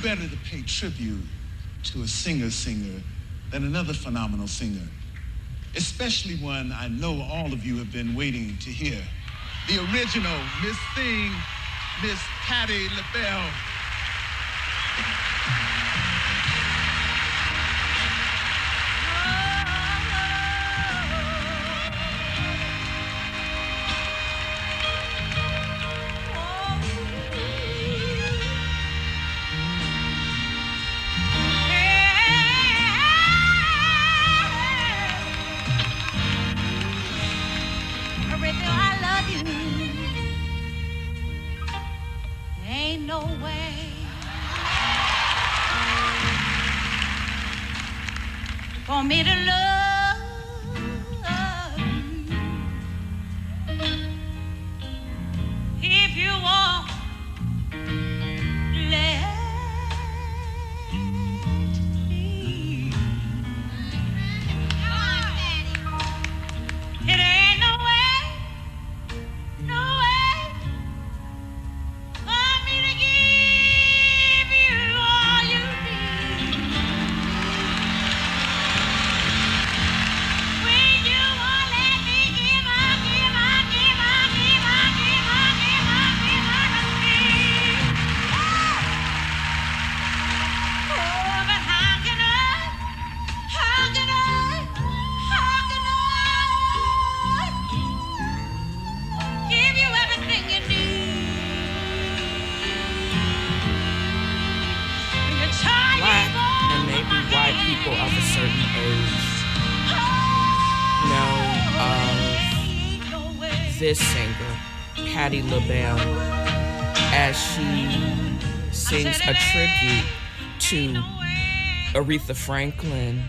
better to pay tribute to a singer than another phenomenal singer, especially one I know all of you have been waiting to hear. The original Miss Thing, Miss Patti Labelle. For me to love you, if you won't let me, it ain't no way for me to give you all you need. People of a certain age know of this singer, Patti Labelle, as she sings a tribute to Aretha Franklin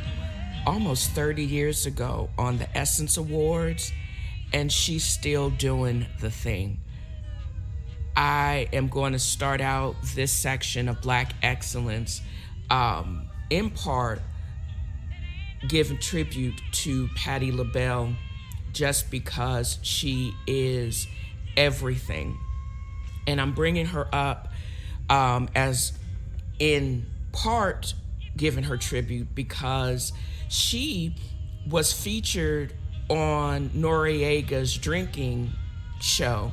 almost 30 years ago on the Essence Awards, and she's still doing the thing. I am going to start out this section of Black Excellence in part giving tribute to Patti Labelle just because she is everything. And I'm bringing her up as in part giving her tribute because she was featured on Noriega's drinking show.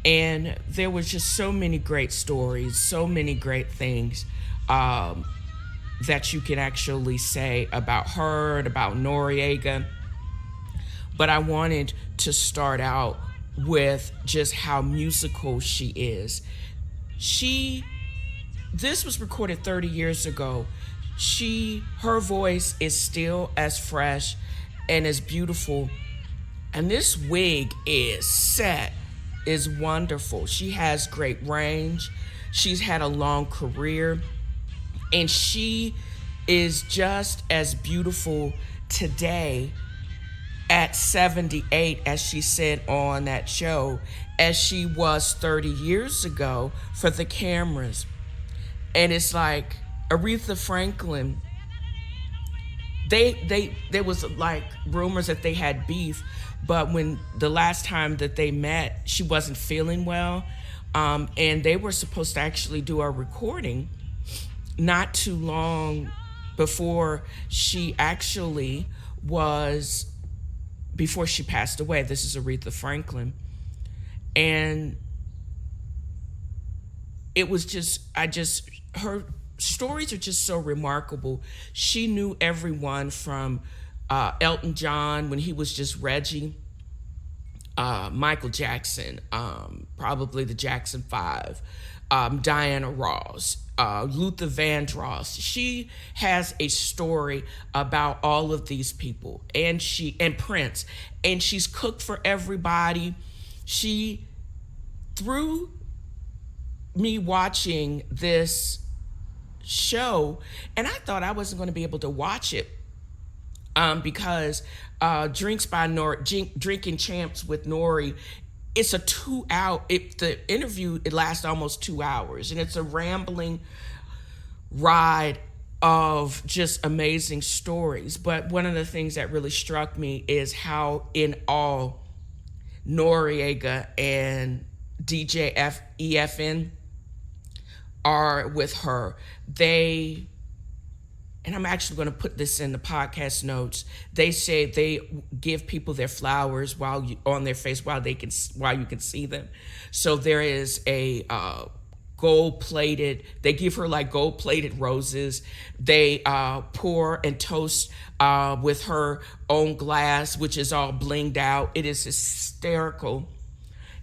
And there was just so many great stories, so many great things that you can actually say about her and about Noriega. But I wanted to start out with just how musical she is. This was recorded 30 years ago. Her voice is still as fresh and as beautiful. And this wig is wonderful. She has great range. She's had a long career. And she is just as beautiful today at 78, as she said on that show, as she was 30 years ago for the cameras. And it's like Aretha Franklin, there was like rumors that they had beef, but when the last time that they met, she wasn't feeling well. And they were supposed to actually do a recording not too long before she passed away. This is Aretha Franklin. And it was her stories are just so remarkable. She knew everyone from Elton John when he was just Reggie, Michael Jackson, probably the Jackson 5, Diana Ross, Luther Vandross. She has a story about all of these people, and Prince, and she's cooked for everybody. Through me watching this show, and I thought I wasn't going to be able to watch it because Drinking Champs with Nori, it's a 2 hour, the interview, it lasts almost 2 hours, and it's a rambling ride of just amazing stories. But one of the things that really struck me is how in awe Noriega and DJ EFN are with her, and I'm actually going to put this in the podcast notes. They say they give people their flowers on their face while you can see them. So there is a they give her like gold-plated roses. They pour and toast with her own glass, which is all blinged out. It is hysterical.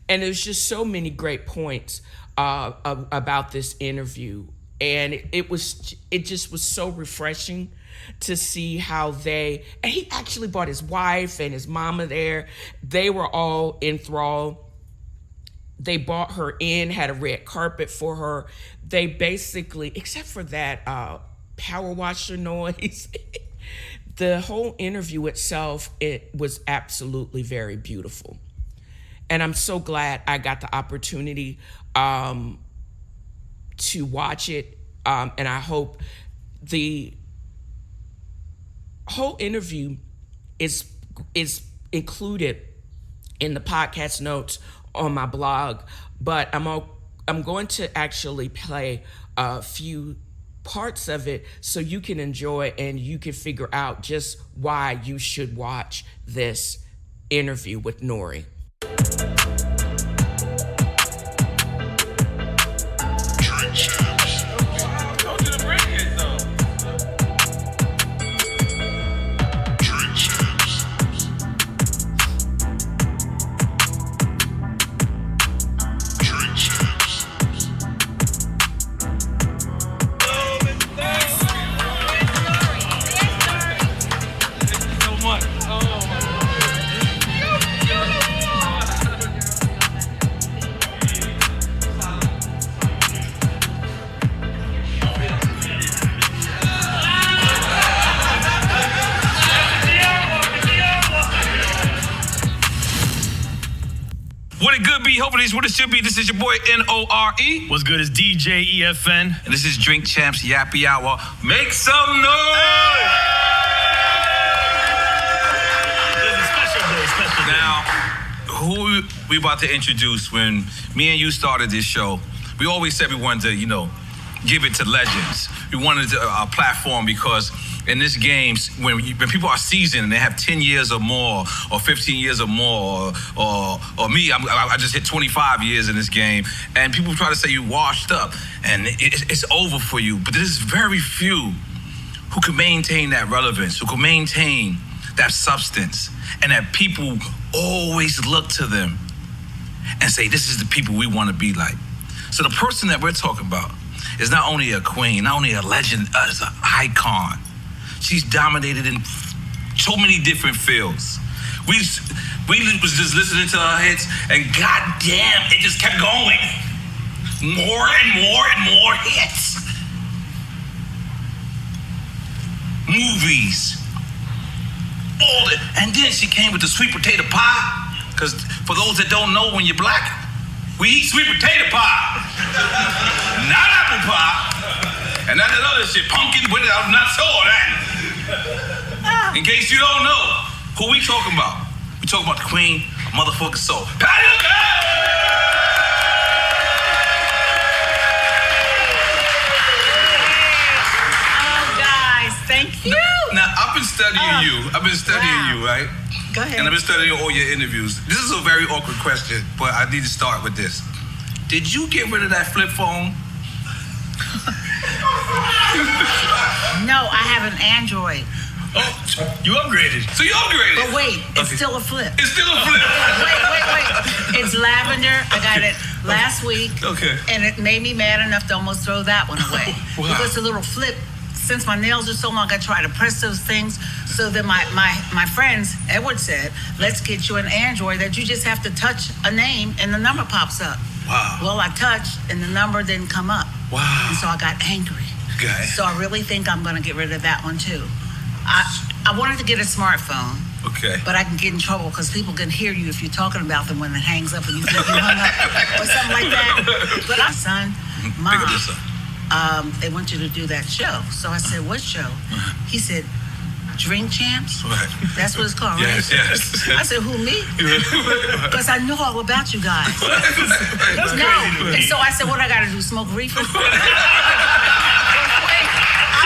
And there's just so many great points about this interview. And it just was so refreshing to see how and he actually brought his wife and his mama there. They were all enthralled. They brought her in, had a red carpet for her. They basically, except for that power washer noise, the whole interview itself, it was absolutely very beautiful. And I'm so glad I got the opportunity to watch it. And I hope the whole interview is included in the podcast notes on my blog, but I'm going to actually play a few parts of it so you can enjoy and you can figure out just why you should watch this interview with Nori. What it should be. This is your boy N-O-R-E. What's good is DJ EFN. And this is Drink Champs Yappy Hour. Make some noise! There's a special day. Now, who we about to introduce, when me and you started this show, we always said we wanted to, give it to legends. We wanted a platform because in this game, when people are seasoned and they have 10 years or more, or 15 years or more, or me, I just hit 25 years in this game, and people try to say you washed up and it's over for you, but there's very few who can maintain that relevance, who can maintain that substance, and that people always look to them and say, this is the people we want to be like. So the person that we're talking about is not only a queen, not only a legend, is an icon. She's dominated in so many different fields. We was just listening to her hits, and goddamn, it just kept going. More and more and more hits. Movies. And then she came with the sweet potato pie, because for those that don't know, when you're black, we eat sweet potato pie. Not apple pie. And not that other shit, pumpkin, but I'm not so that. In case you don't know, who we talking about? We talking about the queen of motherfucking soul, Patti Labelle! Oh, guys, thank you. Now, I've been studying you. I've been studying you, right? Go ahead. And I've been studying all your interviews. This is a very awkward question, but I need to start with this. Did you get rid of that flip phone? No, I have an Android. Oh, you upgraded. So you upgraded. But wait, it's still a flip. It's still a flip. Wait. It's lavender. I got it last week. Okay. And it made me mad enough to almost throw that one away. Wow. Because the little flip, since my nails are so long, I try to press those things. So then my friends, Edward said, let's get you an Android that you just have to touch a name and the number pops up. Wow. Well, I touched and the number didn't come up. Wow. And so I got angry. Okay. So I really think I'm going to get rid of that one too. I wanted to get a smartphone. Okay. But I can get in trouble because people can hear you if you're talking about them when it hangs up and you think you hung up or something like that. But my son, Mom, they want you to do that show. So I said, what show? He said, Drink Champs? Right. That's what it's called, Yes, right? yes. I said, who, me? Because I know all about you guys. That's No. crazy to me. And so I said, what I got to do, smoke reefer? I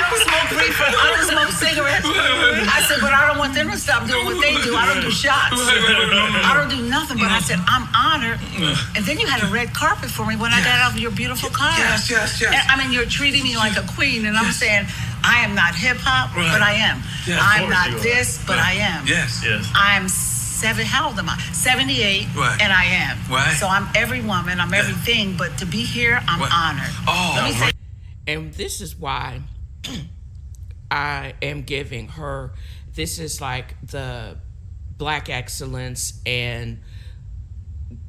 don't smoke reefer. I don't smoke cigarettes. I said, but I don't want them to stop doing what they do. I don't do shots. I don't do nothing. But I said, I'm honored. And then you had a red carpet for me when I got out of your beautiful car. Yes. And, I mean, you're treating me like a queen. And I'm saying, I am not hip-hop, Right. but I am. Yeah, of I'm course not you are. this, but I am. Yes. I'm how old am I? 78, Right. and I am. Right. So I'm every woman, I'm everything, but to be here, I'm Right. honored. Oh, Let me say, And this is why I am giving her, this is like the Black excellence and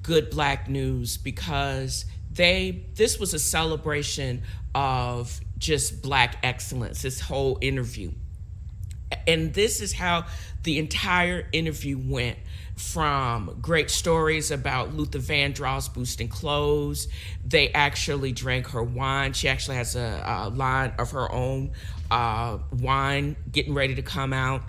good Black news, because this was a celebration of just Black excellence, this whole interview. And this is how the entire interview went, from great stories about Luther Vandross boosting clothes. They actually drank her wine. She actually has a line of her own wine getting ready to come out.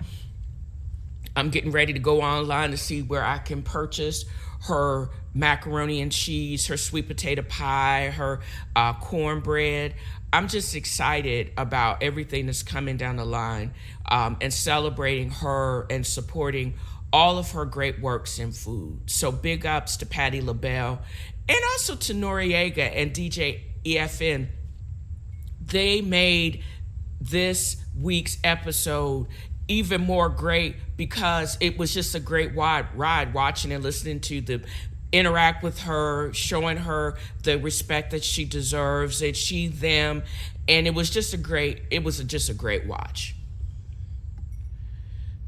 I'm getting ready to go online to see where I can purchase her macaroni and cheese, her sweet potato pie, her cornbread. I'm just excited about everything that's coming down the line, and celebrating her and supporting all of her great works in food. So big ups to Patti Labelle, and also to Noriega and DJ EFN. They made this week's episode even more great because it was just a great ride watching and listening to them interact with her, showing her the respect that she deserves, and she them, and it was just a great watch.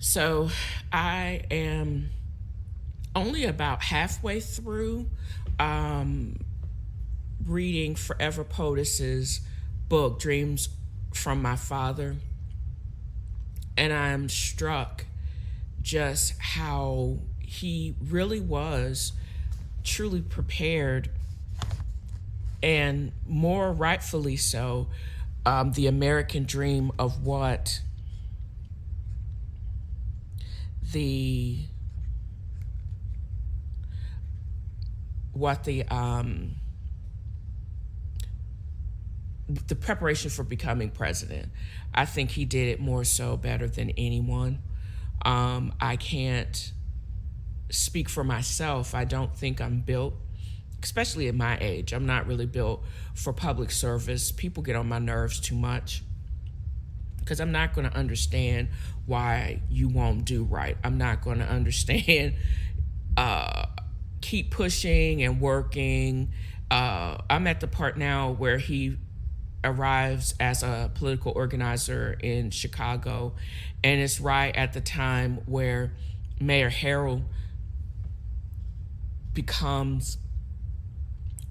So I am only about halfway through reading Forever POTUS's book, Dreams from My Father, and I'm struck just how he really was truly prepared, and more rightfully so, the American dream of what the preparation for becoming president. I think he did it more so better than anyone. I can't speak for myself. I don't think I'm built, especially at my age, I'm not really built for public service. People get on my nerves too much because I'm not going to understand why you won't do right. I'm not going to understand keep pushing and working. I'm at the part now where he arrives as a political organizer in Chicago, and it's right at the time where Mayor Harrell becomes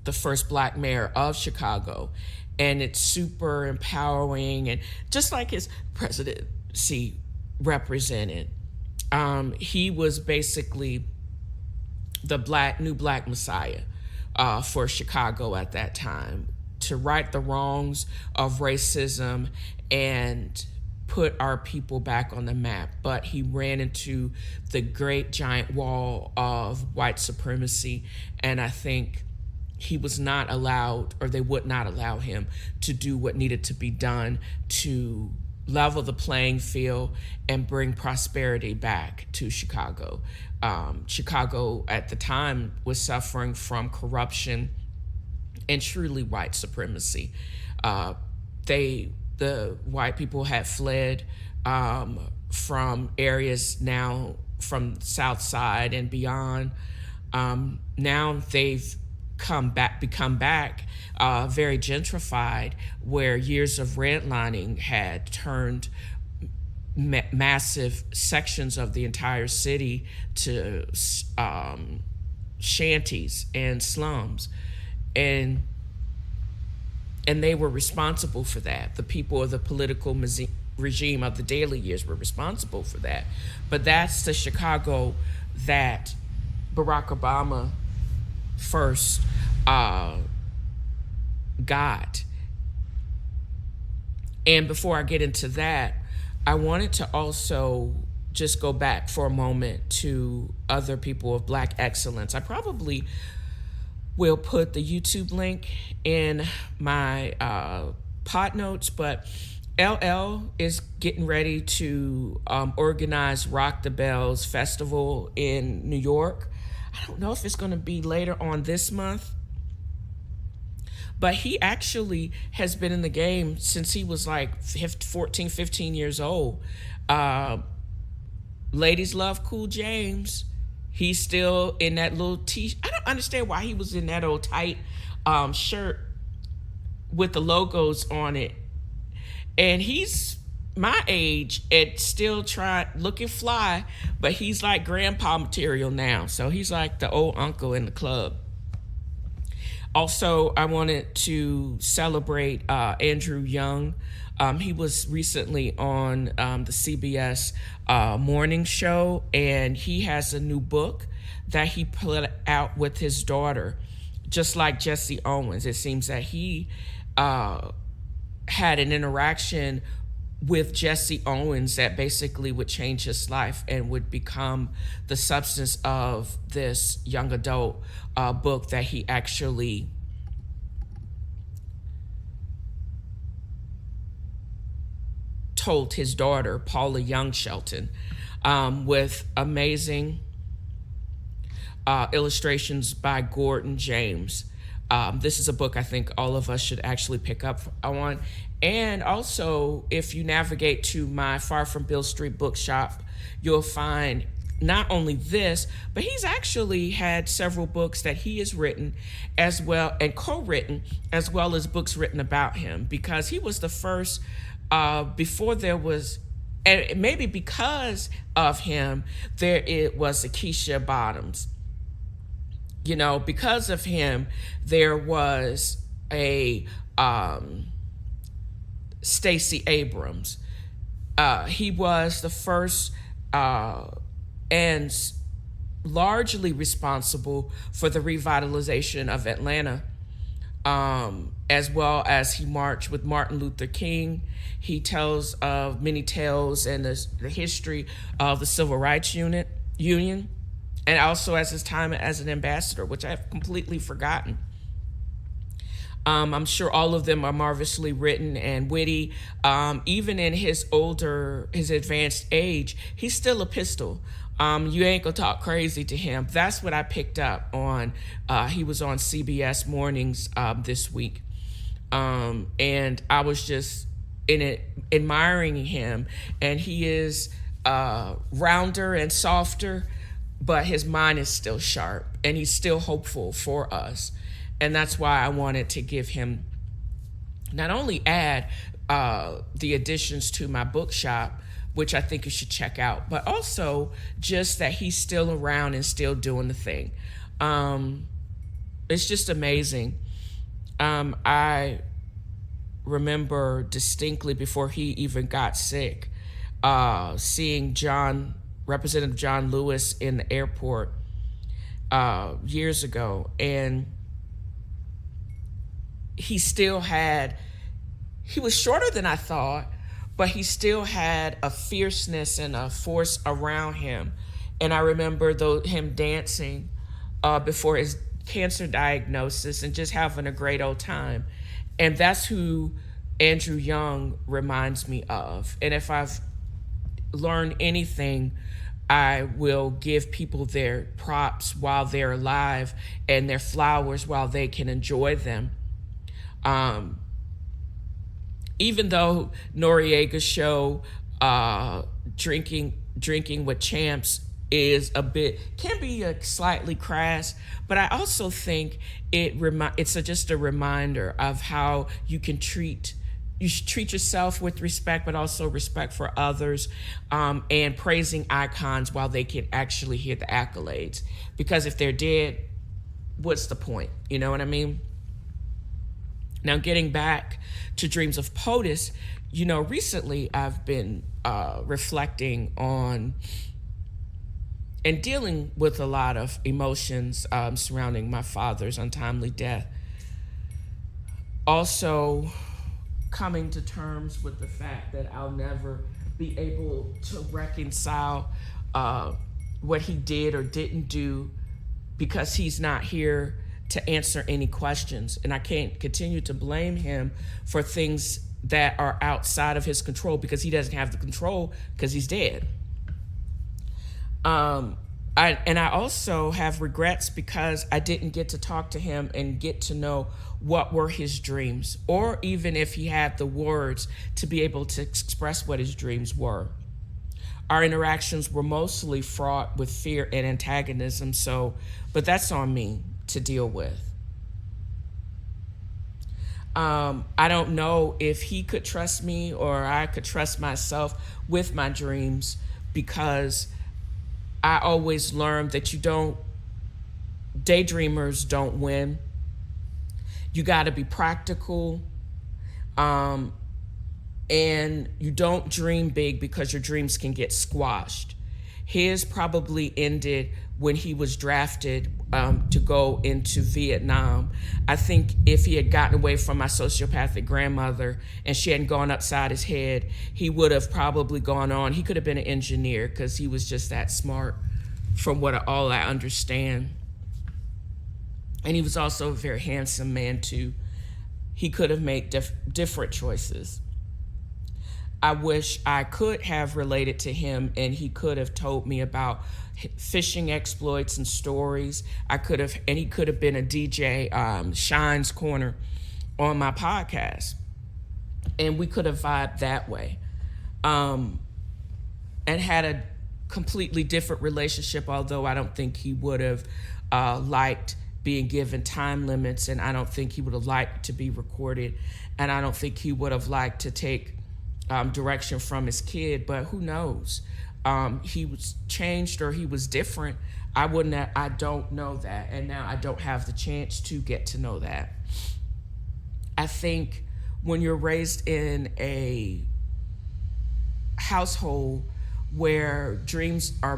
the first Black mayor of Chicago, and it's super empowering, and just like his presidency represented, he was basically the new black messiah for Chicago at that time, to right the wrongs of racism and put our people back on the map. But he ran into the great giant wall of white supremacy, and I think he was not allowed, or they would not allow him to do what needed to be done to level the playing field and bring prosperity back to Chicago. Chicago at the time was suffering from corruption and truly white supremacy. The white people had fled from areas now from the South Side and beyond. Now they've become very gentrified, where years of redlining had turned massive sections of the entire city to shanties and slums. And they were responsible for that. The people of the political regime of the Daley years were responsible for that. But that's the Chicago that Barack Obama first got. And before I get into that, I wanted to also just go back for a moment to other people of Black excellence. I probably will put the YouTube link in my pod notes, but LL is getting ready to organize Rock the Bells Festival in New York. I don't know if it's going to be later on this month, but he actually has been in the game since he was like 14, 15 years old. Ladies love Cool James. He's still in that little I don't understand why he was in that old tight shirt with the logos on it. And he's my age and still looking fly, but he's like grandpa material now. So he's like the old uncle in the club. Also, I wanted to celebrate Andrew Young. He was recently on the CBS Mornings show, and he has a new book that he put out with his daughter. Just like Jesse Owens, it seems that he had an interaction with Jesse Owens that basically would change his life and would become the substance of this young adult book that he actually told his daughter, Paula Young Shelton, with amazing illustrations by Gordon James. This is a book I think all of us should actually pick up on. And also, if you navigate to my Far From Beale Street bookshop, you'll find not only this, but he's actually had several books that he has written as well and co-written, as well as books written about him, because he was the first, before there was, and maybe because of him, it was Akeisha Bottoms. You know, because of him, there was a Stacey Abrams. He was the first and largely responsible for the revitalization of Atlanta, as well as he marched with Martin Luther King. He tells of many tales and the history of the Civil Rights Union. And also as his time as an ambassador, which I've completely forgotten. I'm sure all of them are marvelously written and witty. Even in his advanced age, he's still a pistol. You ain't gonna talk crazy to him. That's what I picked up on. He was on CBS Mornings this week. And I was just admiring him. And he is rounder and softer, but his mind is still sharp and he's still hopeful for us. And that's why I wanted to give him, not only add the additions to my bookshop, which I think you should check out, but also just that he's still around and still doing the thing. It's just amazing. I remember distinctly before he even got sick, seeing Representative John Lewis in the airport years ago, and he was shorter than I thought, but he still had a fierceness and a force around him. And I remember him dancing before his cancer diagnosis and just having a great old time. And that's who Andrew Young reminds me of. And if I've learned anything, I will give people their props while they're alive and their flowers while they can enjoy them. Even though Noriega's show, Drinking with Champs, can be slightly crass, but I also think it's just a reminder of how you should treat yourself with respect, but also respect for others, and praising icons while they can actually hear the accolades. Because if they're dead, what's the point? You know what I mean? Now, getting back to Dreams of POTUS, recently I've been reflecting on and dealing with a lot of emotions surrounding my father's untimely death. Also, coming to terms with the fact that I'll never be able to reconcile what he did or didn't do, because he's not here to answer any questions. And I can't continue to blame him for things that are outside of his control, because he doesn't have the control because he's dead. I also have regrets because I didn't get to talk to him and get to know what were his dreams, or even if he had the words to be able to express what his dreams were. Our interactions were mostly fraught with fear and antagonism, but that's on me to deal with. I don't know if he could trust me or I could trust myself with my dreams, because I always learned that daydreamers don't win. You got to be practical. And you don't dream big because your dreams can get squashed. His probably ended when he was drafted to go into Vietnam. I think if he had gotten away from my sociopathic grandmother and she hadn't gone upside his head, he would have probably gone on. He could have been an engineer because he was just that smart, from all I understand. And he was also a very handsome man too. He could have made different choices. I wish I could have related to him and he could have told me about fishing exploits and stories. He could have been a DJ, Shine's Corner, on my podcast. And we could have vibed that way. And had a completely different relationship, although I don't think he would have liked being given time limits, and I don't think he would have liked to be recorded, and I don't think he would have liked to take direction from his kid, but who knows? He was changed or he was different. I don't know that, and now I don't have the chance to get to know that. I think when you're raised in a household where dreams are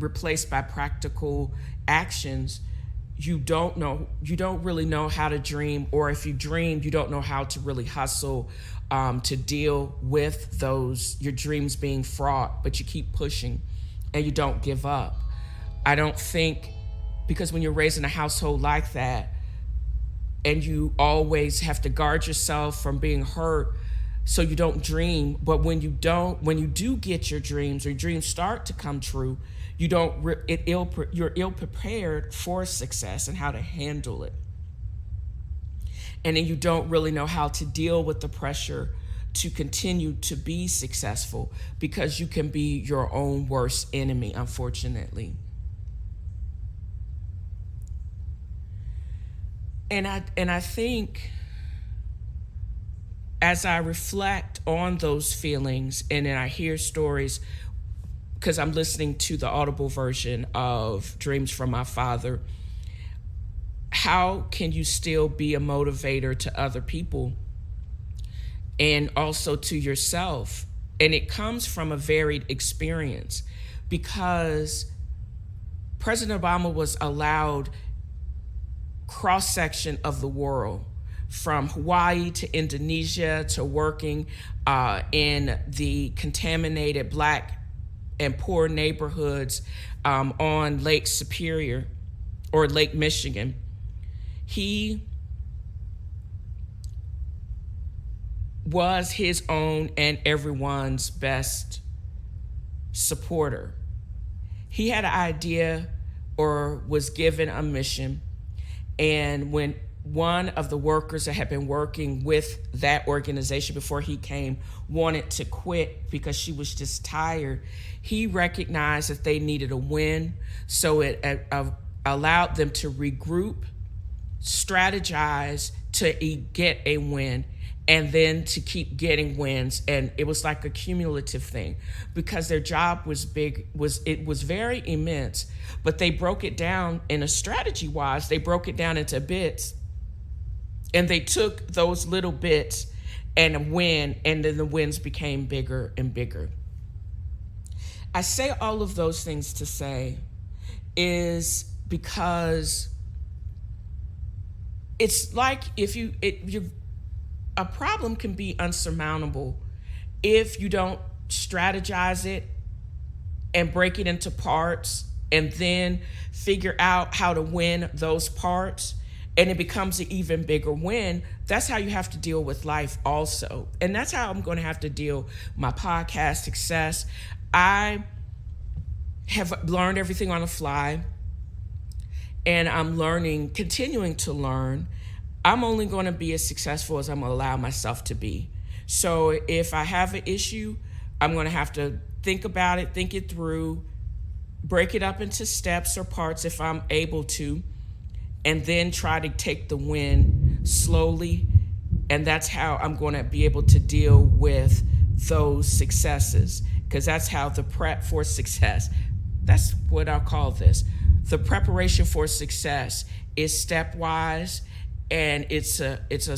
replaced by practical actions, you don't really know how to dream, or if you dream, you don't know how to really hustle to deal with your dreams being fraught, but you keep pushing and you don't give up. I don't think, because when you're raised in a household like that and you always have to guard yourself from being hurt so you don't dream, but when you do get your dreams, or your dreams start to come true, you're ill prepared for success and how to handle it. And then you don't really know how to deal with the pressure to continue to be successful, because you can be your own worst enemy, unfortunately. And I think as I reflect on those feelings, and then I hear stories, because I'm listening to the Audible version of Dreams from My Father, how can you still be a motivator to other people and also to yourself? And it comes from a varied experience, because President Obama was allowed cross-section of the world, from Hawaii to Indonesia, to working in the contaminated Black and poor neighborhoods on Lake Superior or Lake Michigan. He was his own and everyone's best supporter. He had an idea or was given a mission, and when one of the workers that had been working with that organization before he came wanted to quit because she was just tired, he recognized that they needed a win, so it allowed them to regroup, strategize to get a win, and then to keep getting wins. And it was like a cumulative thing, because their job was big, it was very immense, but they broke it down in a strategy-wise, they broke it down into bits, and they took those little bits and a win, and then the wins became bigger and bigger. I say all of those things to say is because it's like a problem can be unsurmountable, if you don't strategize it and break it into parts and then figure out how to win those parts, and it becomes an even bigger win, that's how you have to deal with life also. And that's how I'm going to have to deal my podcast success. I have learned everything on the fly, and I'm learning, continuing to learn. I'm only going to be as successful as I'm going to allow myself to be. So if I have an issue, I'm going to have to think about it, think it through, break it up into steps or parts if I'm able to, and then try to take the win slowly. And that's how I'm going to be able to deal with those successes, because that's how the prep for success, that's what I'll call this. The preparation for success is stepwise, and it's a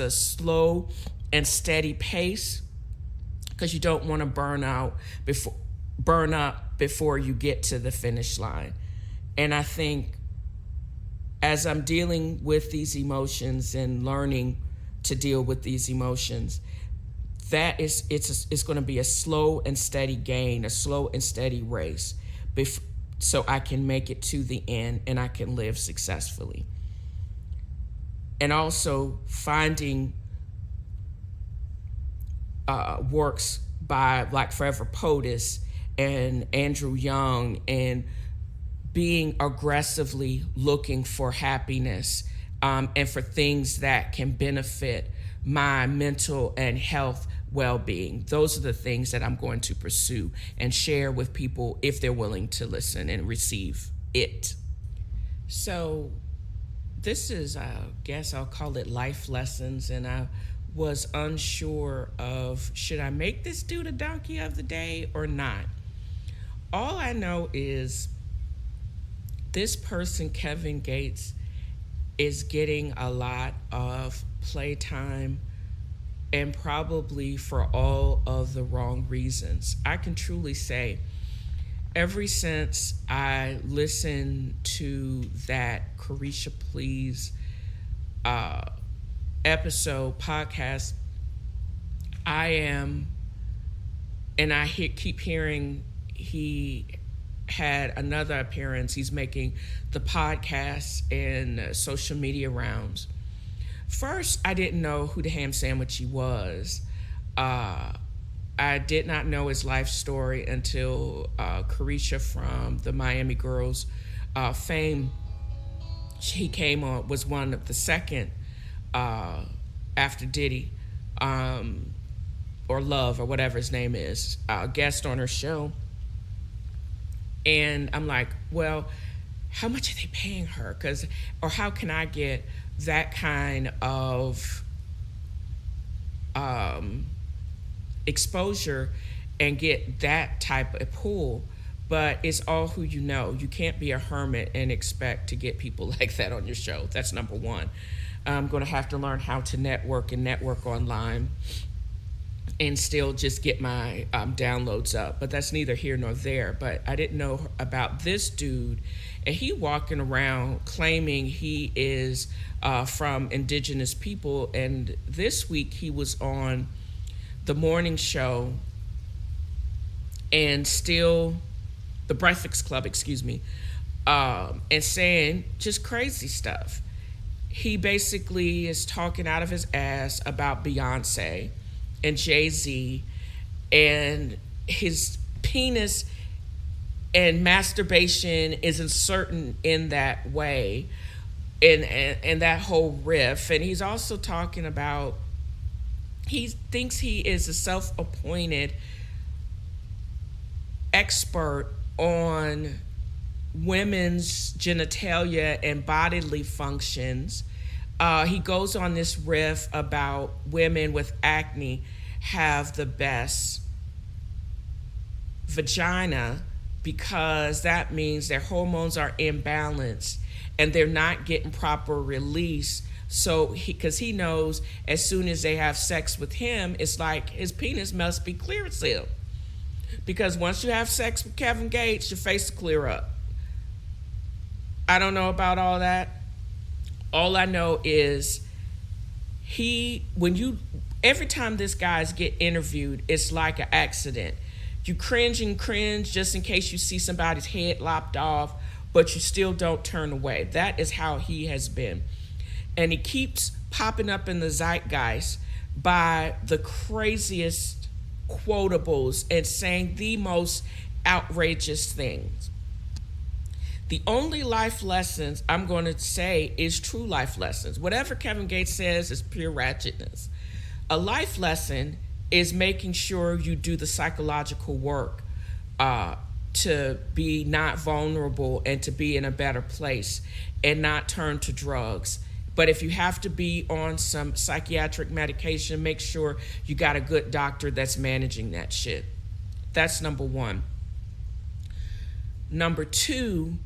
slow and steady pace, because you don't want to burn up before you get to the finish line. And I think as I'm dealing with these emotions and learning to deal with these emotions, that it's going to be a slow and steady gain, a slow and steady race, so I can make it to the end and I can live successfully. And also finding works by like Forever POTUS and Andrew Young, and being aggressively looking for happiness and for things that can benefit my mental and health well-being. Those are the things that I'm going to pursue and share with people if they're willing to listen and receive it. So this is, I guess I'll call it life lessons, and I was unsure of, should I make this dude a donkey of the day or not? All I know is this person, Kevin Gates, is getting a lot of playtime, and probably for all of the wrong reasons. I can truly say, ever since I listened to that Carisha Please podcast, I keep hearing he had another appearance. He's making the podcast and social media rounds. First, I didn't know who the ham sandwichy was. I did not know his life story until Carisha from the Miami Girls fame. He came on, was one of the second after Diddy, or Love, or whatever his name is, guest on her show. And I'm like, well, how much are they paying her? Or how can I get that kind of exposure and get that type of pull? But it's all who you know. You can't be a hermit and expect to get people like that on your show. That's number one. I'm going to have to learn how to network online and still just get my downloads up. But that's neither here nor there. But I didn't know about this dude. And he walking around claiming he is from indigenous people. And this week he was on the morning show and still, the Breakfast Club, and saying just crazy stuff. He basically is talking out of his ass about Beyonce and Jay-Z and his penis, and masturbation isn't certain in that way, and that whole riff. And he's also talking about, he thinks he is a self-appointed expert on women's genitalia and bodily functions. He goes on this riff about women with acne have the best vagina because that means their hormones are imbalanced and they're not getting proper release. So because he knows as soon as they have sex with him, it's like his penis must be clear still. Because once you have sex with Kevin Gates, your face will clear up. I don't know about all that. All I know is when you every time this guys get interviewed, it's like an accident. You cringe and cringe just in case you see somebody's head lopped off, but you still don't turn away. That is how he has been. And he keeps popping up in the zeitgeist by the craziest quotables and saying the most outrageous things. The only life lessons I'm going to say is true life lessons. Whatever Kevin Gates says is pure ratchetness. A life lesson is making sure you do the psychological work to be not vulnerable and to be in a better place and not turn to drugs. But if you have to be on some psychiatric medication, make sure you got a good doctor that's managing that shit. That's number one. Number two,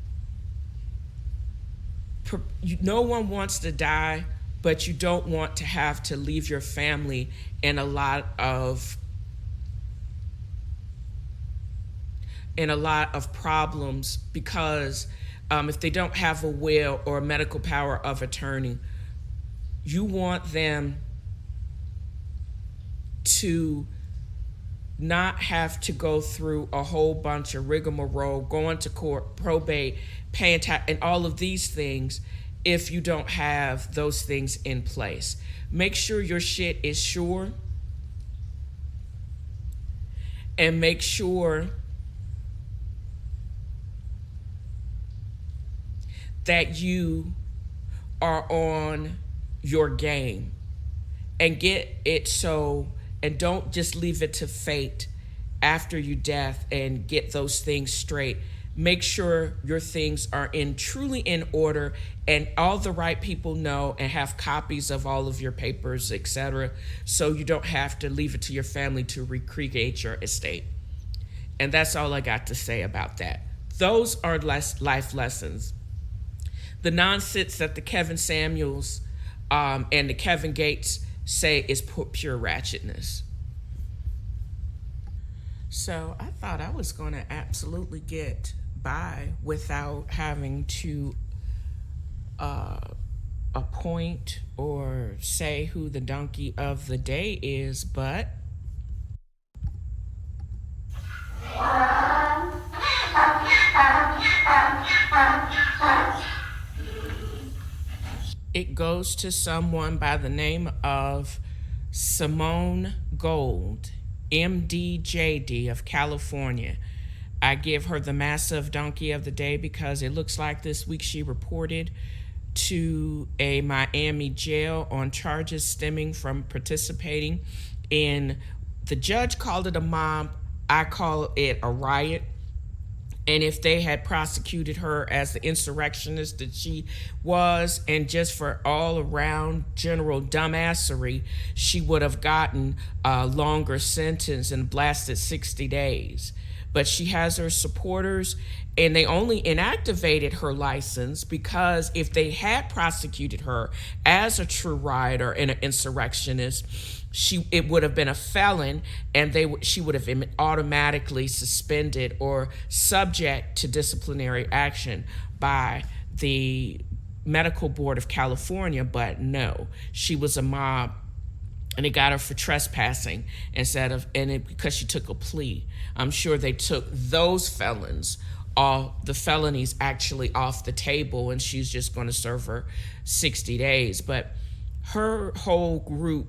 no one wants to die, but you don't want to have to leave your family in a lot of problems because if they don't have a will or a medical power of attorney, you want them to not have to go through a whole bunch of rigmarole, going to court, probate, paying tax, and all of these things if you don't have those things in place. Make sure your shit is sure, and make sure that you are on your game and get it so, and don't just leave it to fate after your death and get those things straight. Make sure your things are truly in order and all the right people know and have copies of all of your papers, etc., so you don't have to leave it to your family to recreate your estate. And that's all I got to say about that. Those are life lessons. The nonsense that the Kevin Samuels and the Kevin Gates say is pure ratchetness. So I thought I was going to absolutely get by without having to appoint or say who the donkey of the day is, but it goes to someone by the name of Simone Gold, MD-JD of California. I give her the massive donkey of the day because it looks like this week she reported to a Miami jail on charges stemming from participating in, the judge called it a mob, I call it a riot. And if they had prosecuted her as the insurrectionist that she was, and just for all around general dumbassery, she would have gotten a longer sentence and blasted 60 days. But she has her supporters, and they only inactivated her license because if they had prosecuted her as a true rioter and an insurrectionist, it would have been a felon, and she would have been automatically suspended or subject to disciplinary action by the Medical Board of California. But no, she was a mob, and they got her for trespassing because she took a plea. I'm sure they took those felons, all the felonies actually off the table, and she's just going to serve her 60 days. But her whole group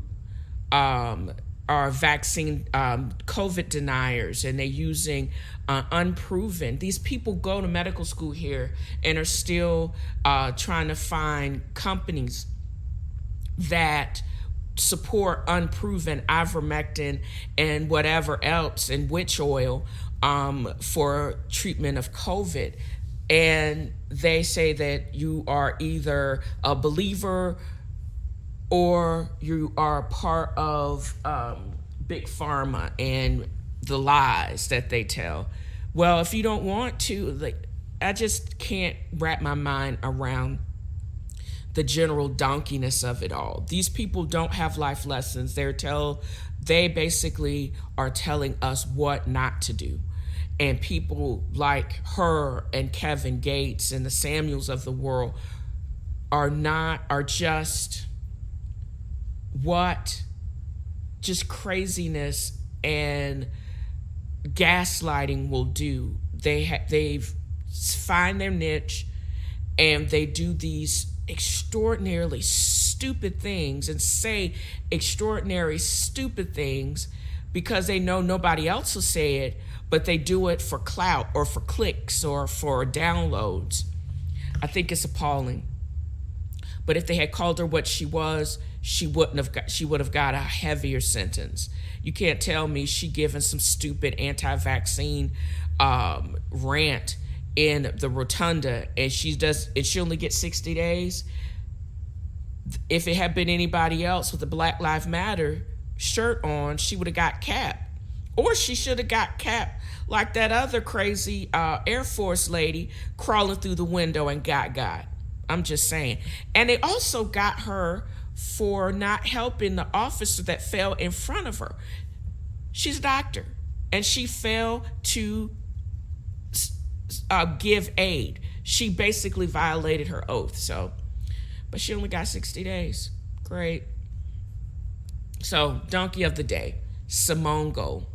are vaccine COVID deniers, and they're using unproven. These people go to medical school here and are still trying to find companies that support unproven ivermectin and whatever else and witch oil for treatment of COVID. And they say that you are either a believer or you are part of Big Pharma and the lies that they tell. Well, if you don't want to, I just can't wrap my mind around the general donkeyness of it all. These people don't have life lessons. They basically are telling us what not to do. And people like her and Kevin Gates and the Samuels of the world are just what just craziness and gaslighting will do. They find their niche, and they do these extraordinarily stupid things and say extraordinary stupid things because they know nobody else will say it, but they do it for clout or for clicks or for downloads. I think it's appalling. But if they had called her what she was, she would have got a heavier sentence. You can't tell me she giving some stupid anti-vaccine rant in the rotunda and she only gets 60 days. If it had been anybody else with a Black Lives Matter shirt on, she would have got capped. Or she should have got capped like that other crazy Air Force lady crawling through the window and got. I'm just saying. And they also got her for not helping the officer that fell in front of her. She's a doctor, and she failed to give aid. She basically violated her oath. So, but she only got 60 days. Great. So, donkey of the day, Simone Gold.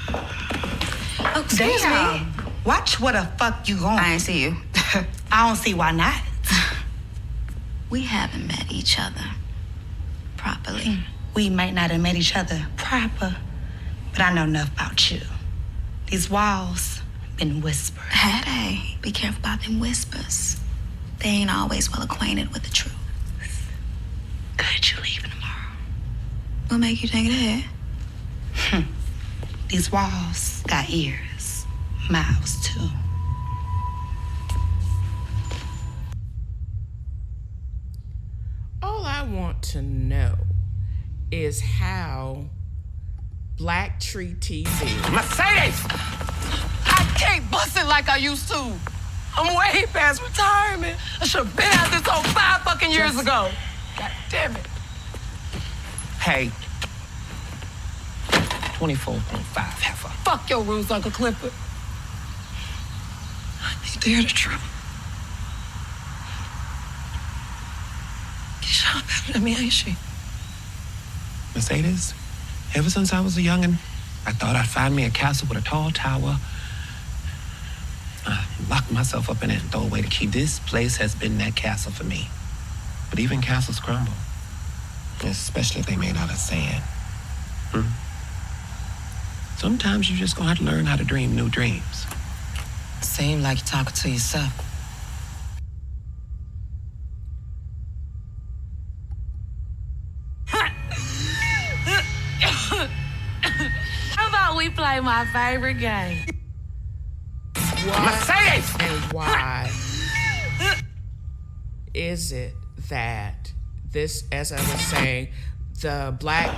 Oh, excuse me. Watch where the fuck you going. I ain't see you. I don't see why not. We haven't met each other properly. We might not have met each other proper, but I know enough about you. These walls been whispering. Had they? Be careful about them whispers. They ain't always well acquainted with the truth. Good you leaving tomorrow. What make you think that? These walls got ears, mouths too. All I want to know is how Black Tree TV. Mercedes! I can't bust it like I used to. I'm way past retirement. I should have been out this whole 5 fucking years ago. God damn it. Hey. 24.5 heifer. Fuck your rules, Uncle Clifford. I need to hear the truth. Keisha better than me, ain't she? Mercedes, ever since I was a youngin', I thought I'd find me a castle with a tall tower. I locked myself up in it and throw away the key. This place has been that castle for me. But even castles crumble, especially if they made out of sand. Sometimes you just gonna have to learn how to dream new dreams. Seem like you're talking to yourself. How about we play my favorite game? What Mercedes! and why is it that this, as I was saying, the Black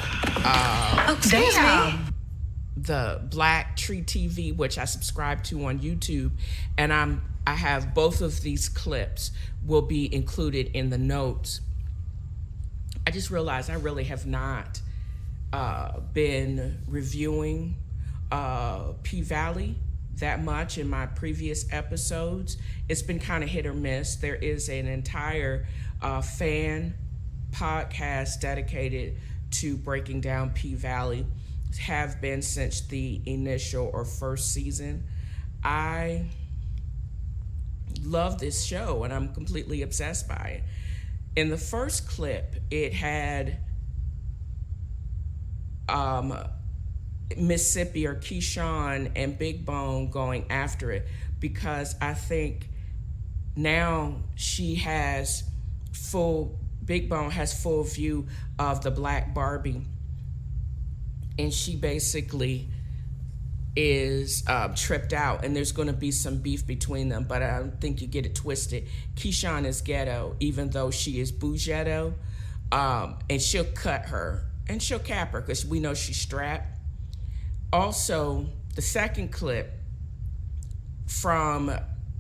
the Black Tree TV, which I subscribe to on YouTube, and I have both of these clips will be included in the notes. I just realized I really have not been reviewing P-Valley that much in my previous episodes. It's been kind of hit or miss. There is an entire fan podcast dedicated to breaking down P-Valley. Have been since the initial or first season. I love this show and I'm completely obsessed by it. In the first clip, it had Mississippi or Keyshawn and Big Bone going after it because I think now Big Bone has full view of the Black Barbie. And she basically is tripped out, and there's going to be some beef between them, but I don't think you get it twisted. Keyshawn is ghetto, even though she is bougetto, and she'll cut her, and she'll cap her, because we know she's strapped. Also, the second clip from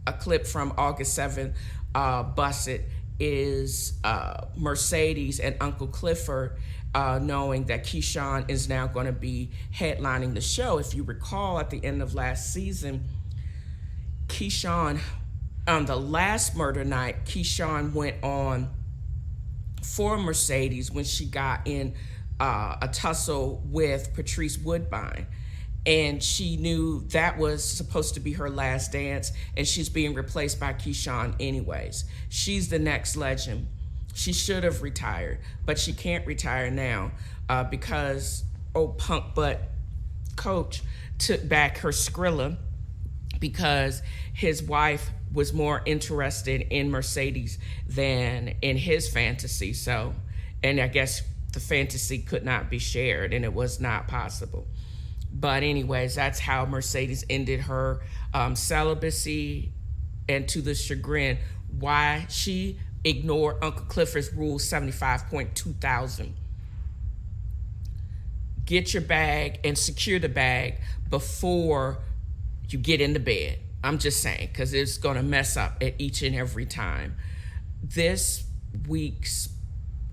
August 7th, Bust It, is Mercedes and Uncle Clifford knowing that Keyshawn is now going to be headlining the show. If you recall, at the end of last season, Keyshawn, on the last murder night, Keyshawn went on for Mercedes when she got in a tussle with Patrice Woodbine. And she knew that was supposed to be her last dance, and she's being replaced by Keyshawn anyways. She's the next legend. She should have retired, but she can't retire now because old punk butt Coach took back her Skrilla because his wife was more interested in Mercedes than in his fantasy. So, and I guess the fantasy could not be shared, and it was not possible. But anyways, that's how Mercedes ended her celibacy, and to the chagrin, why she ignored Uncle Clifford's Rule 75.2000. Get your bag and secure the bag before you get into bed. I'm just saying, because it's going to mess up at each and every time. This week's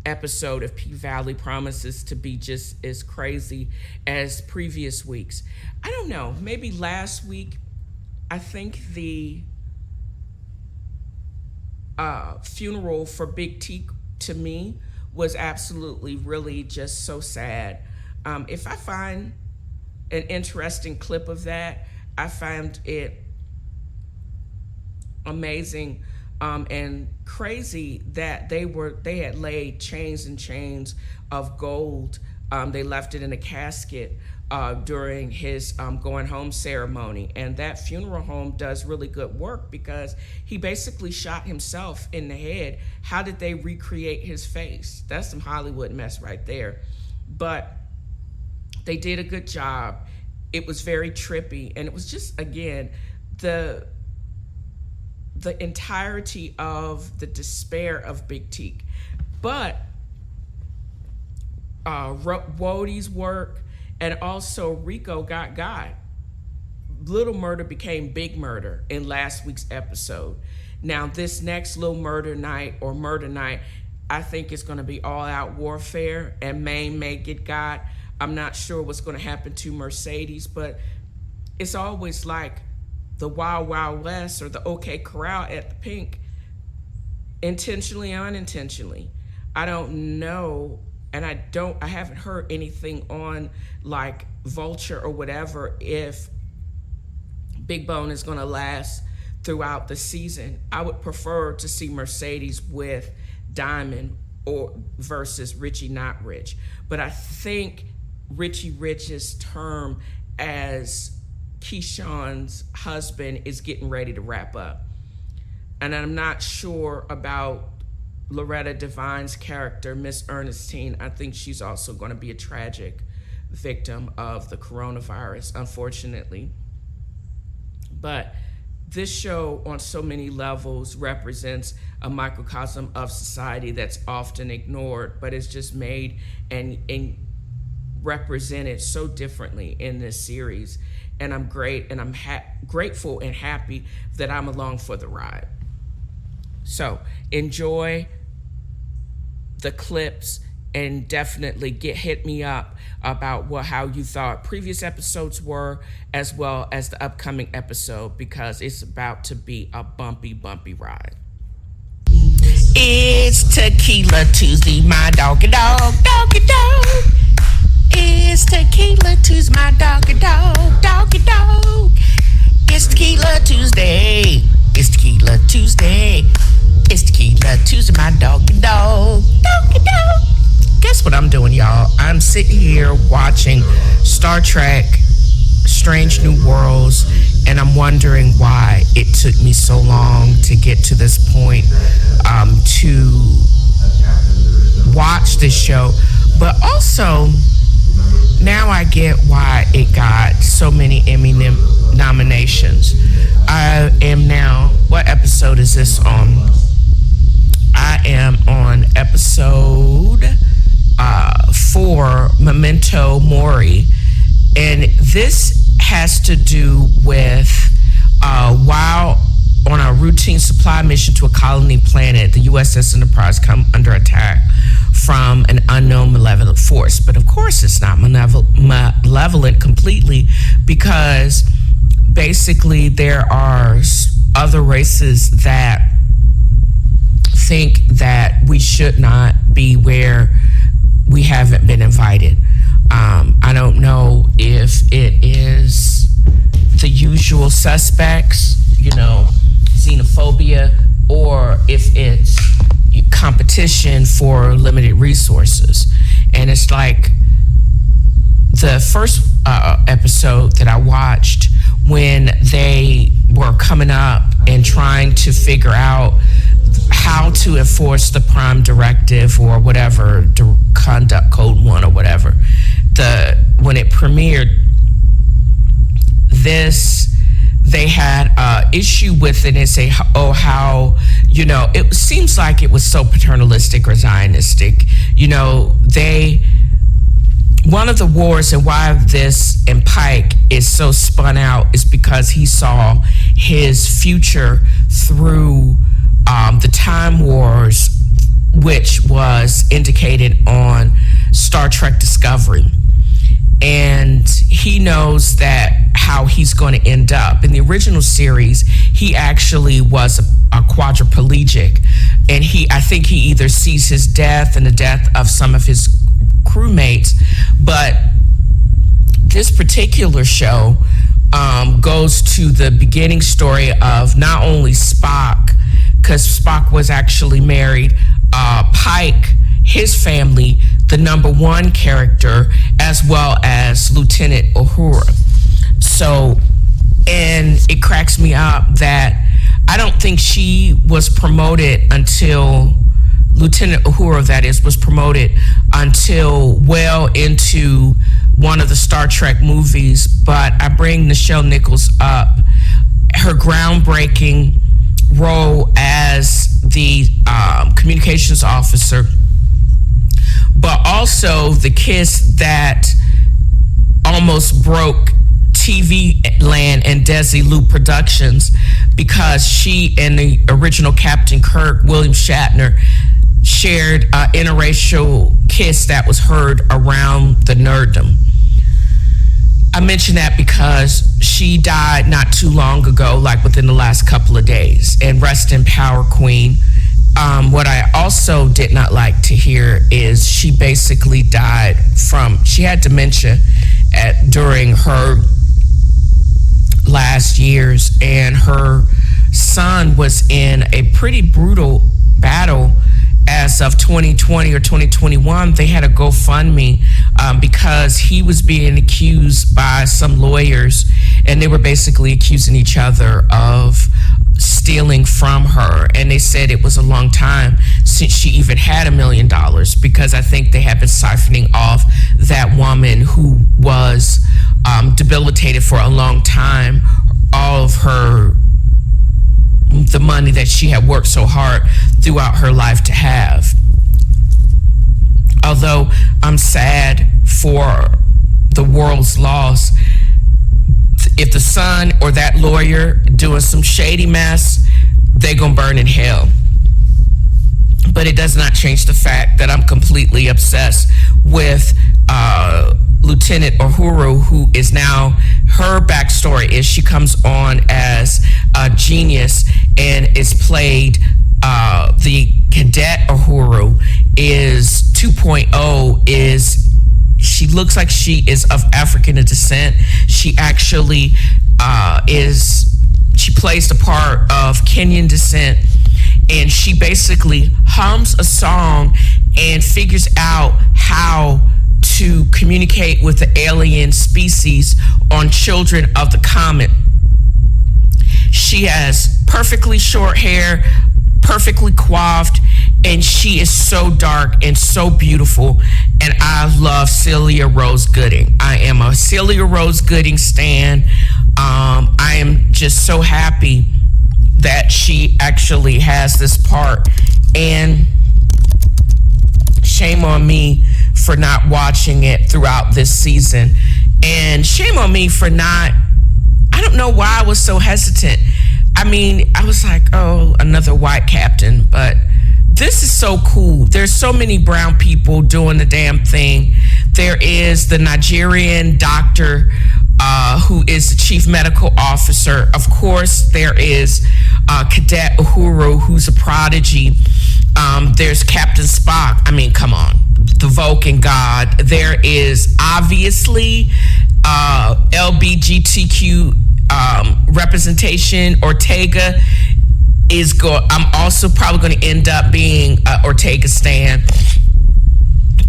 episode of P-Valley promises to be just as crazy as previous weeks. I don't know, maybe last week, I think the funeral for Big T, to me, was absolutely really just so sad. If I find an interesting clip of that, I found it amazing and crazy that they had laid chains and chains of gold. They left it in a casket during his going home ceremony. And that funeral home does really good work because he basically shot himself in the head. How did they recreate his face? That's some Hollywood mess right there. But they did a good job. It was very trippy. And it was just, again, the entirety of the despair of Big Teak. But Wodie's work, and also Rico got. Little murder became big murder in last week's episode. Now this next little murder night, I think it's going to be all out warfare, and Maine may get got. I'm not sure what's going to happen to Mercedes, but it's always like the Wild Wild West or the OK Corral at the Pink, intentionally or unintentionally. I don't know, and I haven't heard anything on like Vulture or whatever if Big Bone is going to last throughout the season. I would prefer to see Mercedes with Diamond or versus Richie Not Rich. But I think Richie Rich's term as Keyshawn's husband is getting ready to wrap up. And I'm not sure about Loretta Devine's character, Miss Ernestine. I think she's also going to be a tragic victim of the coronavirus, unfortunately. But this show on so many levels represents a microcosm of society that's often ignored, but it's just made and represented so differently in this series. And I'm grateful and happy that I'm along for the ride. So enjoy the clips and definitely hit me up about how you thought previous episodes were, as well as the upcoming episode, because it's about to be a bumpy ride. It's Tequila Tuesday, my doggy dog. It's Tequila Tuesday, my doggy dog. It's Tequila Tuesday. It's Tequila Tuesday. It's Tequila Tuesday, my doggy dog. Guess what I'm doing, y'all? I'm sitting here watching Star Trek Strange New Worlds, and I'm wondering why it took me so long to get to this point to watch this show. But also, now I get why it got so many Emmy nominations. I am now, what episode is this on? I am on episode 4, Memento Mori. And this has to do with while on a routine supply mission to a colony planet, the USS Enterprise come under attack from an unknown malevolent force. But of course it's not malevolent completely, because basically there are other races that think that we should not be where we haven't been invited. I don't know if it is the usual suspects, xenophobia, or if it's competition for limited resources. And it's like the first episode that I watched, when they were coming up and trying to figure out how to enforce the Prime Directive or whatever, Conduct Code 1 or whatever. When it premiered, they had issue with it and say, how, it seems like it was so paternalistic or Zionistic. One of the wars and why this and Pike is so spun out is because he saw his future through the Time Wars, which was indicated on Star Trek Discovery. And he knows that how he's going to end up. In the original series, he actually was a quadriplegic. And I think he either sees his death and the death of some of his crewmates. But this particular show goes to the beginning story of not only Spock, because Spock was actually married, Pike, his family, the number one character, as well as Lieutenant Uhura. So, and it cracks me up that I don't think she was promoted until, Lieutenant Uhura, that is, was promoted until well into one of the Star Trek movies. But I bring Nichelle Nichols up, her groundbreaking role as the communications officer, but also the kiss that almost broke TV land and Desilu Productions, because she and the original Captain Kirk, William Shatner, shared an interracial kiss that was heard around the nerddom. I mention that because she died not too long ago, like within the last couple of days, and rest in power, Queen. What I also did not like to hear is she basically died she had dementia during her last years, and her son was in a pretty brutal battle. As of 2020 or 2021, they had a GoFundMe because he was being accused by some lawyers, and they were basically accusing each other of stealing from her. And they said it was a long time since she even had $1 million, because I think they had been siphoning off that woman who was debilitated for a long time, all of the money that she had worked so hard throughout her life to have. Although I'm sad for the world's loss, if the son or that lawyer doing some shady mess, they gonna burn in hell. But it does not change the fact that I'm completely obsessed with Lieutenant Uhura, who is now, her backstory is she comes on as a genius and is played, the cadet Uhura is 2.0, she looks like she is of African descent. She actually she plays the part of Kenyan descent, and she basically hums a song and figures out how to communicate with the alien species on Children of the Comet. She has perfectly short hair, perfectly coiffed, and she is so dark and so beautiful. And I love Celia Rose Gooding. I am a Celia Rose Gooding stan. I am just so happy that she actually has this part. And shame on me for not watching it throughout this season. And shame on me for not, I don't know why I was so hesitant. I mean, I was like, oh, another white captain, but this is so cool. There's so many brown people doing the damn thing. There is the Nigerian doctor who is the chief medical officer. Of course, there is Cadet Uhuru, who's a prodigy. There's Captain Spock. I mean, come on. The Vulcan God. There is obviously LGBTQ representation. Ortega is I'm also probably going to end up being Ortega stan,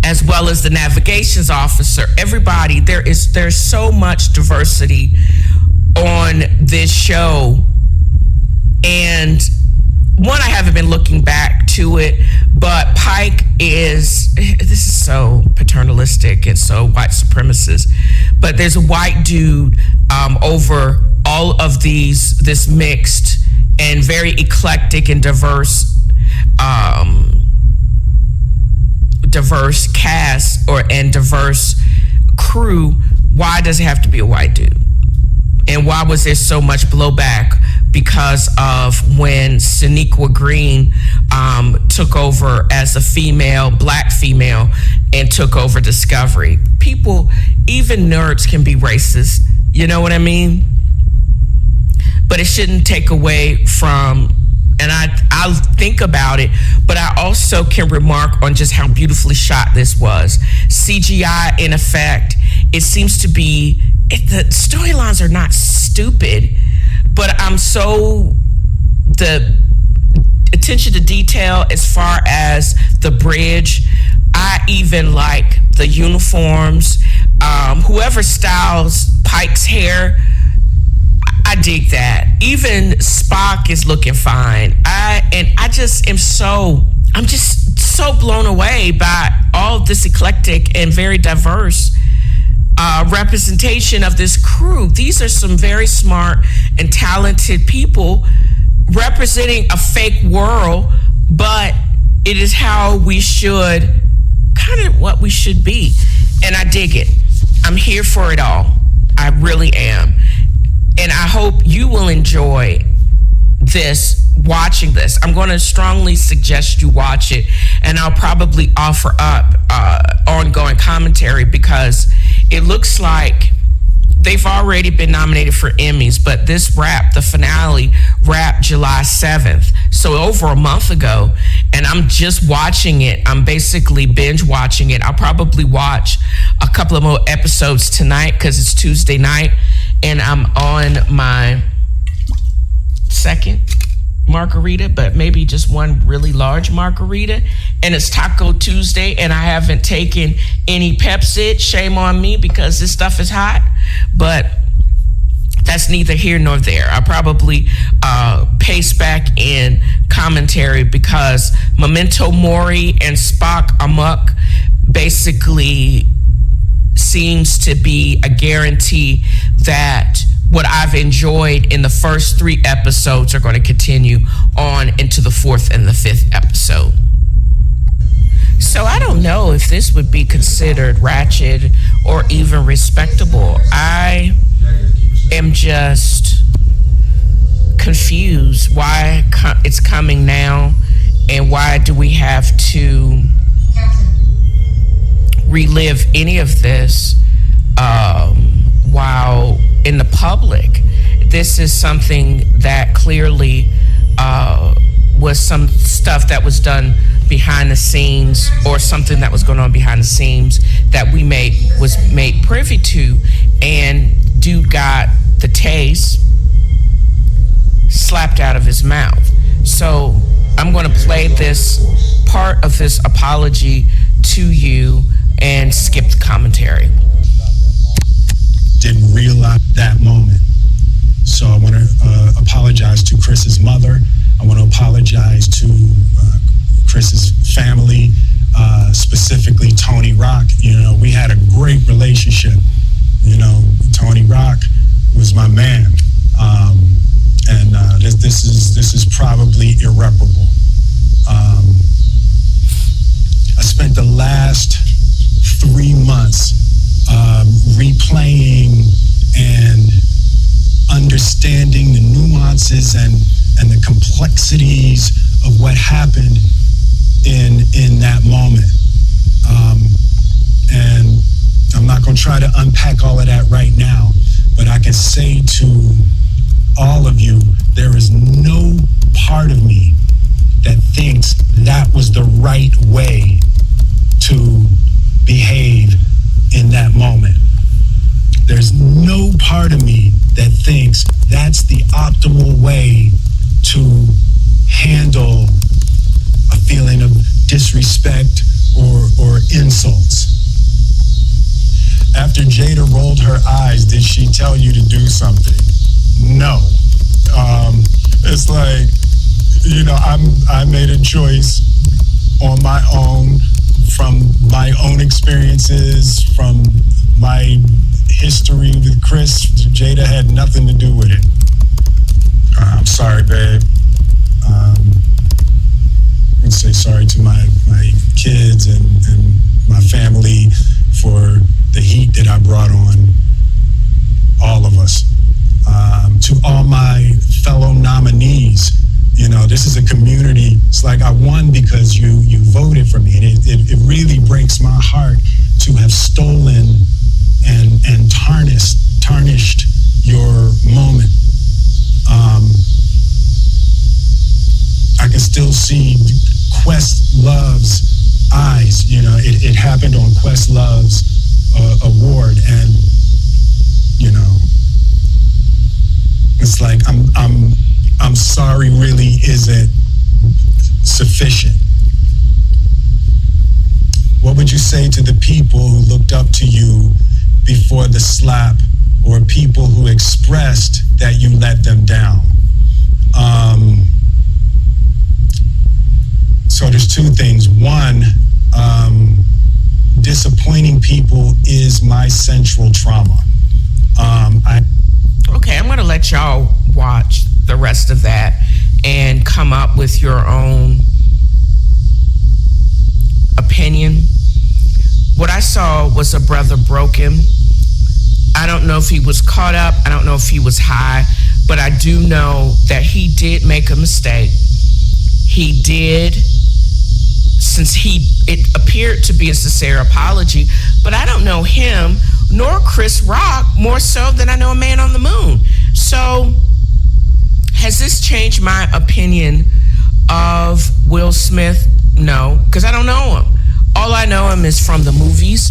as well as the navigations officer. Everybody, there's so much diversity on this show. And one, I haven't been looking back to it, but Pike this is so paternalistic and so white supremacist, but there's a white dude over all of this mixed and very eclectic and diverse cast and diverse crew. Why does it have to be a white dude? And why was there so much blowback? Because of when Sonequa Green took over as a black female, and took over Discovery. People, even nerds can be racist. You know what I mean? But it shouldn't take away from, and I'll think about it, but I also can remark on just how beautifully shot this was. CGI in effect. It seems to be, the storylines are not stupid, but the attention to detail as far as the bridge, I even like the uniforms. Whoever styles Pike's hair, I dig that. Even Spock is looking fine. I'm just so blown away by all this eclectic and very diverse representation of this crew. These are some very smart and talented people representing a fake world, but it is how we should, kind of what we should be. And I dig it. I'm here for it all. I really am. And I hope you will enjoy watching this. I'm going to strongly suggest you watch it, and I'll probably offer up ongoing commentary, because it looks like they've already been nominated for Emmys, but this the finale wrapped July 7th. So over a month ago, and I'm just watching it. I'm basically binge watching it. I'll probably watch a couple of more episodes tonight because it's Tuesday night, and I'm on my second margarita, but maybe just one really large margarita, and it's Taco Tuesday, and I haven't taken any Pepsi. Shame on me, because this stuff is hot, but that's neither here nor there. I probably pace back in commentary, because Memento Mori and Spock Amok basically seems to be a guarantee that what I've enjoyed in the first 3 episodes are going to continue on into the 4th and the 5th episode. So I don't know if this would be considered ratchet or even respectable. I am just confused why it's coming now, and why do we have to relive any of this while in the public. This is something that clearly was some stuff that was done behind the scenes, or something that was going on behind the scenes that was made privy to, and dude got the taste slapped out of his mouth. So I'm going to play this part of this apology to you and skip the commentary. Didn't realize that moment. So I want to apologize to Chris's mother. I want to apologize to Chris's family, specifically Tony Rock. You know, we had a great relationship. You know, Tony Rock was my man. And this is probably irreparable. I spent the last 3 months replaying and understanding the nuances and the complexities of what happened in that moment. And I'm not going to try to unpack all of that right now, but I can say to all of you, there is no part of me that thinks that was the right way to behave in that moment. There's no part of me that thinks that's the optimal way to handle a feeling of disrespect or insults. After Jada rolled her eyes, did she tell you to do something? No. It's like, I made a choice on my own, from my own experiences, from my history with Chris. Jada had nothing to do with it. I'm sorry, babe. I say sorry to my kids and my family for the heat that I brought on all of us. To all my fellow nominees, this is a community. It's like I won because you voted for me. And it really breaks my heart to have stolen and tarnished your moment. I can still see Questlove's eyes. It happened on Questlove's award, and it's like I'm sorry really isn't sufficient. What would you say to the people who looked up to you before the slap, or people who expressed that you let them down? So there's two things. One, disappointing people is my central trauma. Okay, I'm going to let y'all watch the rest of that and come up with your own opinion. What I saw was a brother broken. I don't know if he was caught up. I don't know if he was high, but I do know that he did make a mistake. He did, since it appeared to be a sincere apology, but I don't know him nor Chris Rock more so than I know a man on the moon. So has this changed my opinion of Will Smith? No, because I don't know him. All I know him is from the movies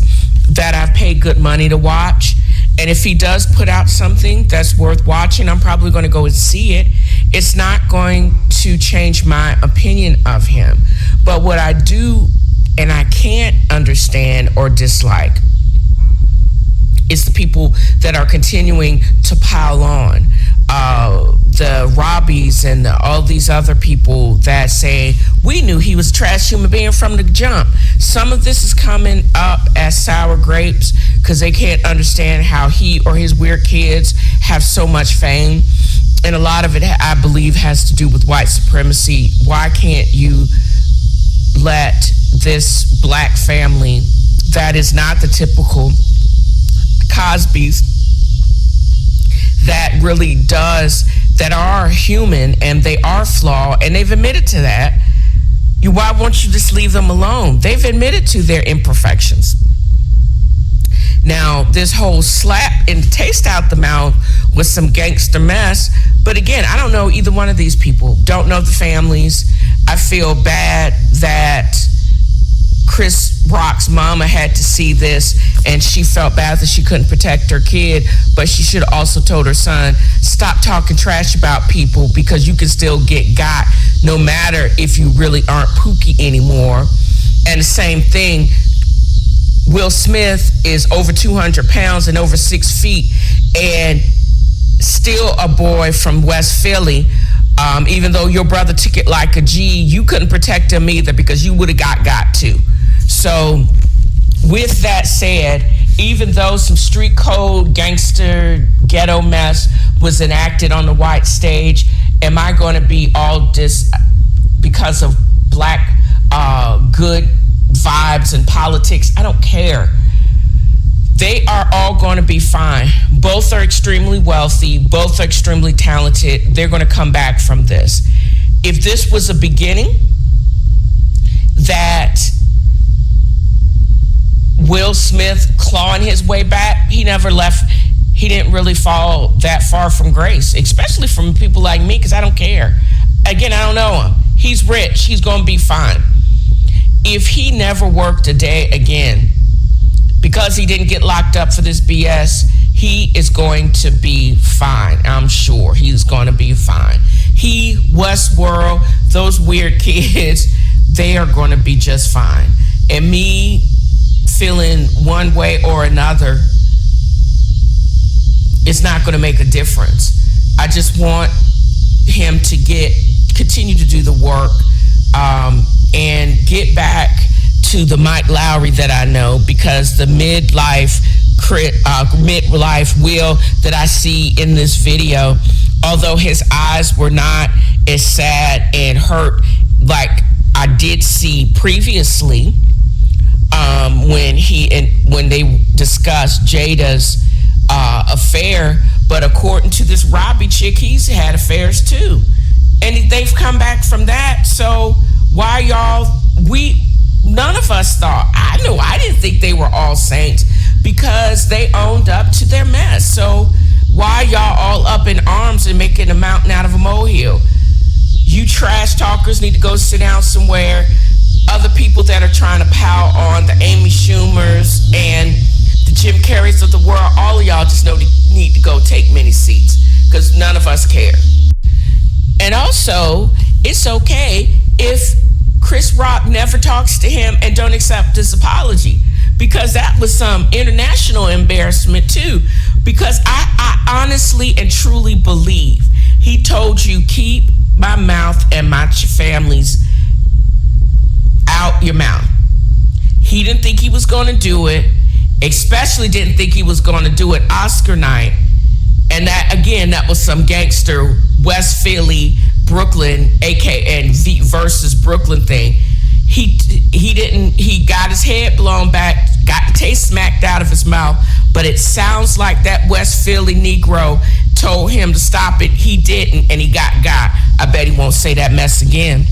that I've paid good money to watch. And if he does put out something that's worth watching, I'm probably going to go and see it. It's not going to change my opinion of him. But what I do and I can't understand or dislike is the people that are continuing to pile on. The Robbies and all these other people that say, we knew he was a trash human being from the jump. Some of this is coming up as sour grapes because they can't understand how he or his weird kids have so much fame. And a lot of it, I believe, has to do with white supremacy. Why can't you let this black family that is not the typical Cosby's, that really does, that are human and they are flawed and they've admitted to that, why won't you just leave them alone? They've admitted to their imperfections. Now, this whole slap and taste out the mouth was some gangster mess. But again, I don't know either one of these people. Don't know the families. I feel bad that Chris Rock's mama had to see this and she felt bad that she couldn't protect her kid, but she should have also told her son, stop talking trash about people because you can still get got no matter if you really aren't Pookie anymore. And the same thing, Will Smith is over 200 pounds and over 6 feet and still a boy from West Philly. Even though your brother took it like a G, you couldn't protect him either because you would have got to. So with that said, even though some street code gangster ghetto mess was enacted on the white stage, am I going to be all this because of black good vibes and politics? I don't care. They are all going to be fine. Both are extremely wealthy. Both are extremely talented. They're going to come back from this. If this was a beginning that Will Smith clawing his way back, he never left. He didn't really fall that far from grace, especially from people like me, because I don't care. Again, I don't know him. He's rich. He's going to be fine. If he never worked a day again, because he didn't get locked up for this BS, he is going to be fine. I'm sure he's going to be fine. He, Westworld, those weird kids, they are going to be just fine. And me feeling one way or another, it's not going to make a difference. I just want him to continue to do the work, and get back to the Mike Lowry that I know, because the midlife Will that I see in this video, although his eyes were not as sad and hurt like I did see previously, when they discussed Jada's affair, but according to this Robbie chick, he's had affairs too, and they've come back from that. So why y'all? None of us thought. I didn't think they were all saints, because they owned up to their mess. So why y'all all up in arms and making a mountain out of a molehill? You trash talkers need to go sit down somewhere. Other people that are trying to pile on the Amy Schumers and the Jim Carreys of the world, all of y'all just need to go take many seats, because none of us care. And also, it's okay if Chris Rock never talks to him and don't accept his apology, because that was some international embarrassment too. Because I honestly and truly believe he told you, keep my mouth and my family's out your mouth. He didn't think he was going to do it, especially didn't think he was going to do it Oscar night. And that was some gangster West Philly, Brooklyn, and versus Brooklyn thing. He got his head blown back, got the taste smacked out of his mouth, but it sounds like that West Philly Negro told him to stop it. He didn't, and he got. I bet he won't say that mess again.